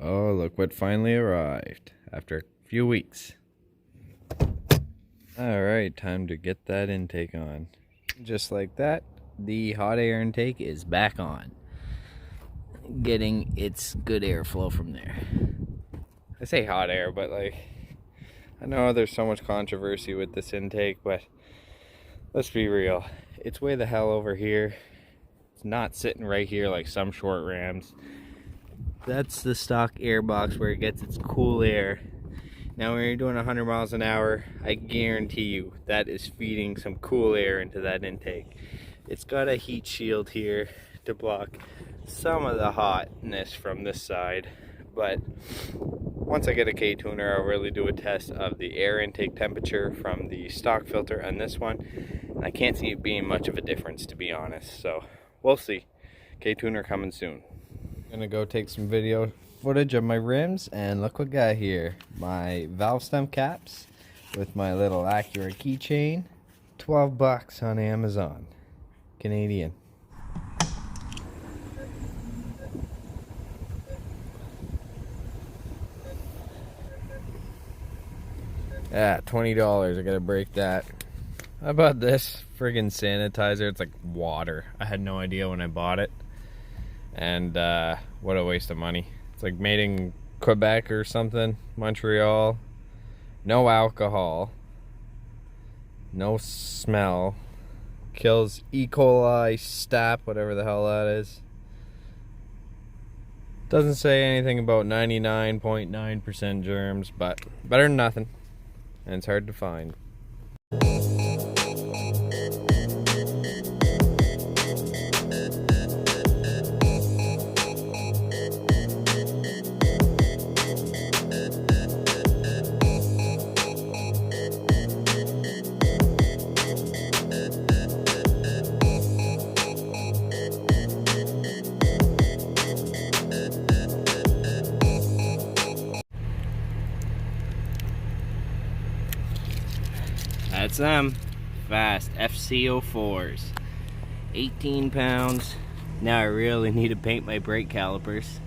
Oh, look what finally arrived after a few weeks. Alright, time to get that intake on. Just like that, the hot air intake is back on. Getting its good airflow from there. I say hot air, but like, I know there's so much controversy with this intake, but let's be real. It's way the hell over here. It's not sitting right here like some short Rams. That's the stock air box where it gets its cool air. Now when you're doing 100 miles an hour, I guarantee you that is feeding some cool air into that intake. It's got a heat shield here to block some of the hotness from this side, but once I get a Ktuner, I'll really do a test of the air intake temperature from the stock filter and this one. I can't see it being much of a difference, to be honest, so we'll see. Ktuner coming soon. I'm gonna go take some video footage of my rims, and look what I got here. My valve stem caps with my little ACURA keychain. 12 bucks on Amazon. Canadian. Yeah, $20. I gotta break that. How about this friggin' sanitizer? It's like water. I had no idea when I bought it. And what a waste of money. It's like made in Quebec or something, Montreal. No alcohol. No smell. Kills E. coli, staph, whatever the hell that is. Doesn't say anything about 99.9% germs, but better than nothing. And it's hard to find. That's them. Fast FC04s. 18 pounds. Now I really need to paint my brake calipers.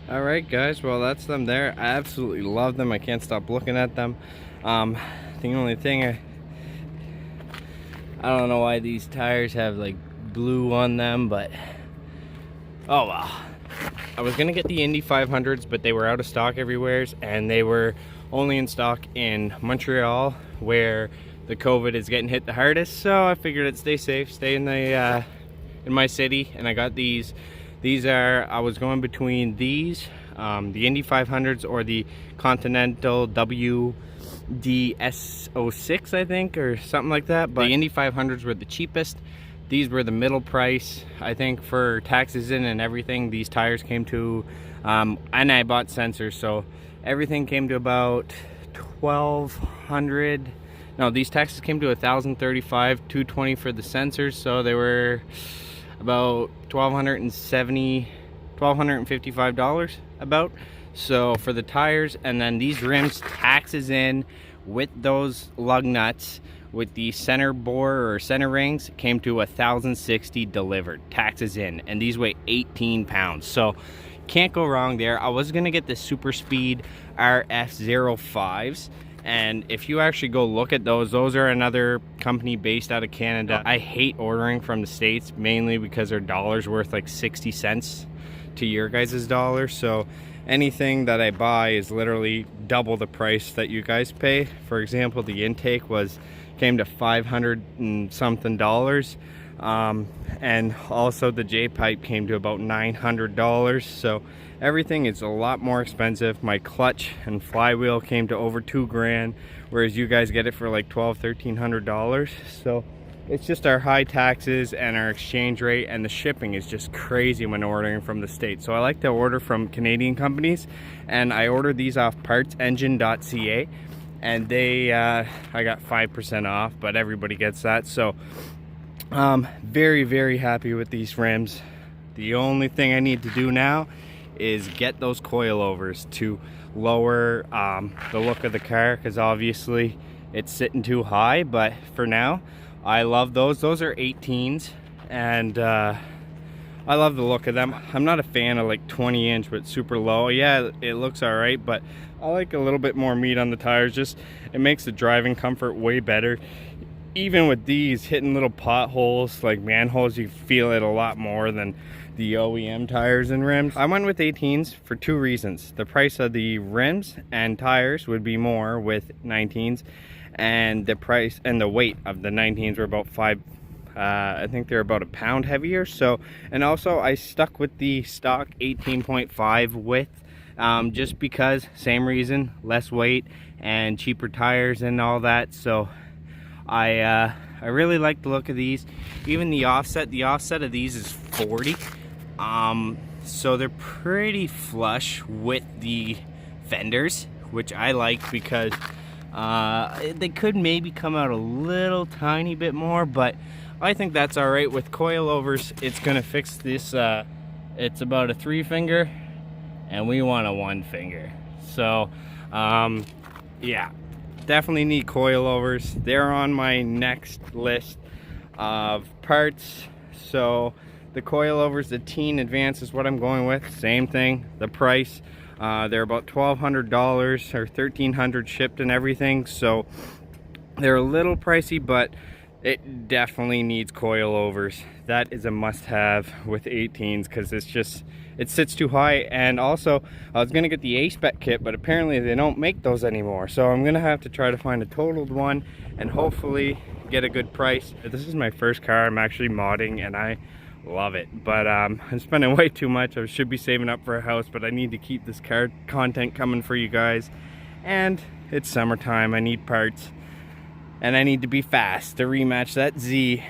Alright guys, well that's them there. I absolutely love them. I can't stop looking at them. The only thing I don't know why these tires have like blue on them, but oh well. I was gonna get the Indy 500s, but they were out of stock everywhere, and they were only in stock in Montreal, where the COVID is getting hit the hardest. So I figured I'd stay safe, stay in the in my city, and I got these. These are, I was going between these, the Indy 500s or the Continental WDS06, I think, or something like that. But the Indy 500s were the cheapest. These were the middle price, I think, for taxes in and everything. These tires came to, and I bought sensors, so everything came to about 1,200. No, these taxes came to 1,035, $220 for the sensors, so they were about $1,255 about. So for the tires, and then these rims, taxes in with those lug nuts with the center bore or center rings, came to 1,060 delivered, taxes in, and these weigh 18 pounds. So can't go wrong there. I was gonna get the Superspeed RF05s. And if you actually go look at those are another company based out of Canada. I hate ordering from the States, mainly because their dollar's worth like 60 cents to your guys' dollar. So anything that I buy is literally double the price that you guys pay. For example, the intake came to $500 and something. And also the J-pipe came to about $900. So everything is a lot more expensive. My clutch and flywheel came to over $2,000, whereas you guys get it for like $1,200-1,300. So it's just our high taxes and our exchange rate, and the shipping is just crazy when ordering from the States. So I like to order from Canadian companies, and I ordered these off partsengine.ca, and they I got 5% off, but everybody gets that. So very, very happy with these rims. The only thing I need to do now is get those coilovers to lower the look of the car, because obviously it's sitting too high. But for now, I love those. Those are 18s, and I love the look of them. I'm not a fan of like 20-inch but super low. Yeah, it looks all right, but I like a little bit more meat on the tires. Just it makes the driving comfort way better. Even with these, hitting little potholes like manholes, you feel it a lot more than the OEM tires and rims. I went with 18s for two reasons. The price of the rims and tires would be more with 19s, and the price and the weight of the 19s were about I think they're about a pound heavier. So, and also I stuck with the stock 18.5 width, just because, same reason, less weight and cheaper tires and all that. So I really like the look of these. Even the offset of these is 40. So they're pretty flush with the fenders, which I like, because they could maybe come out a little tiny bit more, but I think that's all right. With coilovers, it's gonna fix this. It's about a 3-finger, and we want a 1-finger. So yeah, definitely need coilovers. They're on my next list of parts. So the coilovers, the Teen Advance is what I'm going with. Same thing, the price. They're about $1,200 or $1,300 shipped and everything. So they're a little pricey, but it definitely needs coilovers. That is a must-have with 18s, because it sits too high. And also, I was gonna get the A-Spec kit, but apparently they don't make those anymore. So I'm gonna have to try to find a totaled one and hopefully get a good price. This is my first car I'm actually modding, and I love it. But I'm spending way too much. I should be saving up for a house, but I need to keep this car content coming for you guys. And it's summertime, I need parts, and I need to be fast to rematch that Z.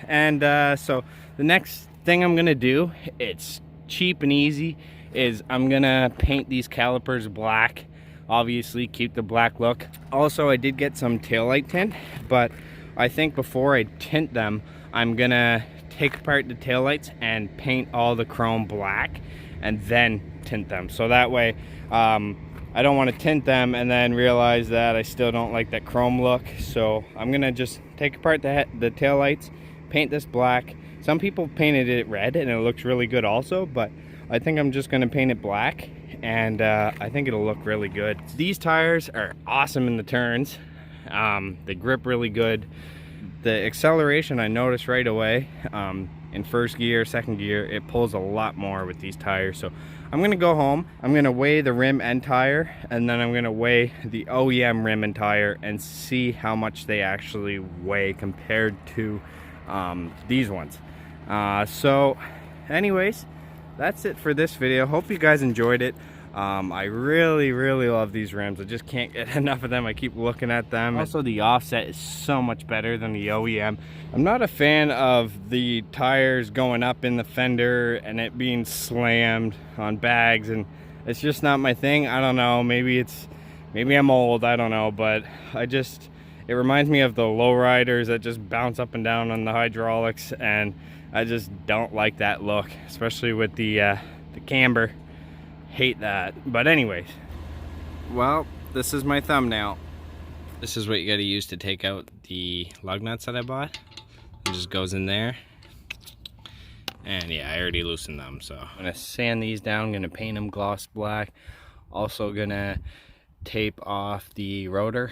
And so the next thing I'm gonna do, it's cheap and easy, is I'm gonna paint these calipers black. Obviously keep the black look. Also, I did get some taillight tint, but I think before I tint them, I'm gonna take apart the taillights and paint all the chrome black and then tint them. So that way I don't want to tint them and then realize that I still don't like that chrome look. So I'm gonna just take apart the taillights, paint this black. Some people painted it red and it looks really good also, but I think I'm just gonna paint it black, and I think it'll look really good. These tires are awesome in the turns. They grip really good. The acceleration, I noticed right away, in first gear, second gear, it pulls a lot more with these tires. So I'm gonna go home, I'm gonna weigh the rim and tire, and then I'm gonna weigh the OEM rim and tire and see how much they actually weigh compared to these ones. So anyways, that's it for this video. Hope you guys enjoyed it. I really love these rims. I just can't get enough of them. I keep looking at them. Also, the offset is so much better than the OEM. I'm not a fan of the tires going up in the fender and it being slammed on bags, and it's just not my thing. I don't know, maybe I'm old, I don't know, but it reminds me of the lowriders that just bounce up and down on the hydraulics, and I just don't like that look, especially with the camber. Hate that. But anyways, well, this is my thumbnail. This is what you got to use to take out the lug nuts that I bought. It just goes in there, and yeah, I already loosened them. So I'm gonna sand these down, gonna paint them gloss black. Also gonna tape off the rotor,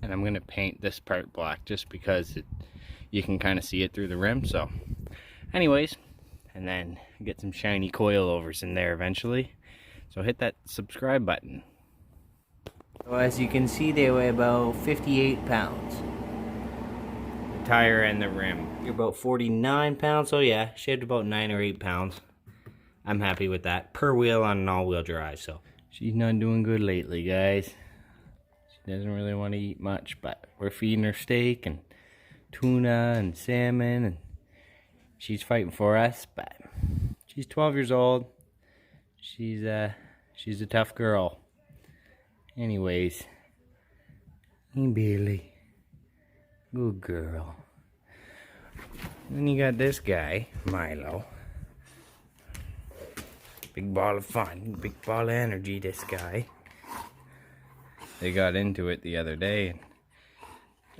and I'm gonna paint this part black just because you can kind of see it through the rim. So anyways, and then get some shiny coilovers in there eventually. So hit that subscribe button. So as you can see, they weigh about 58 pounds. The tire and the rim. You're about 49 pounds, so yeah, shaved about 9 or 8 pounds. I'm happy with that. Per wheel on an all-wheel drive, so. She's not doing good lately, guys. She doesn't really want to eat much, but we're feeding her steak and tuna and salmon, and she's fighting for us, but she's 12 years old. She's a tough girl. Anyways, hey Billy, good girl. Then you got this guy, Milo. Big ball of fun, big ball of energy, this guy. They got into it the other day,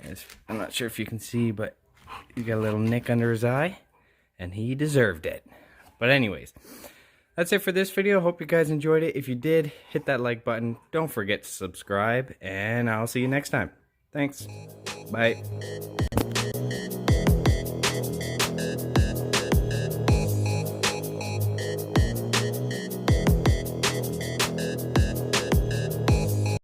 and I'm not sure if you can see, but he got a little nick under his eye, and he deserved it. But anyways, that's it for this video. Hope you guys enjoyed it. If you did, hit that like button. Don't forget to subscribe, and I'll see you next time. Thanks. Bye.